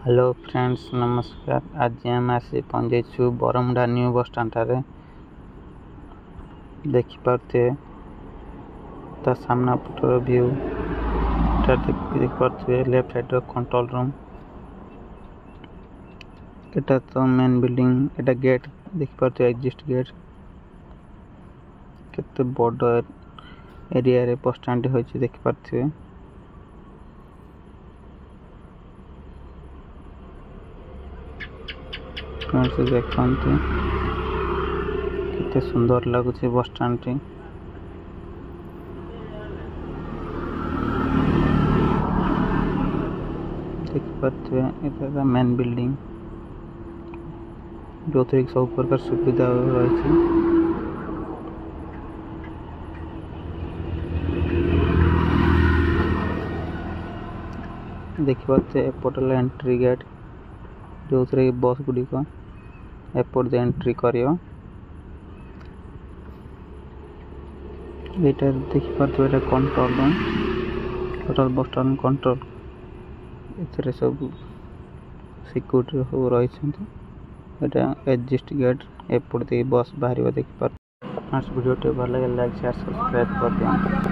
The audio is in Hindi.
हेलो फ्रेंड्स नमस्कार। आज आम आसी पहुँचु बरमुडा न्यू बस स्टाण्ड देखिपे ता सामना पटर व्यू देखिपे लेफ्ट साइड कंट्रोल रूम एटा तो मेन बिल्डिंग एटा गेट देखिपे एग्जिस्ट गेट केते बड़ एरिया रे बस स्टाण्ड होइछि देखिपे देखते कितने सुंदर लगुच बस स्टाण्ड टी देखिपे मेन बिल्डिंग जो सब प्रकार सुविधा रही देखिपे एपट एंट्री गेट जो बस गुड़िक एपट एंट्री कर देखिपे कंट्रोल रूम टोटल बस स्टाण्ड कंट्रोल ए सब सिक्योरिटी सब रही एग्जिस्ट गेट एपट बस बाहर देखिए। वीडियो भल लगे लाइक शेयर सब्सक्राइब कर दिया।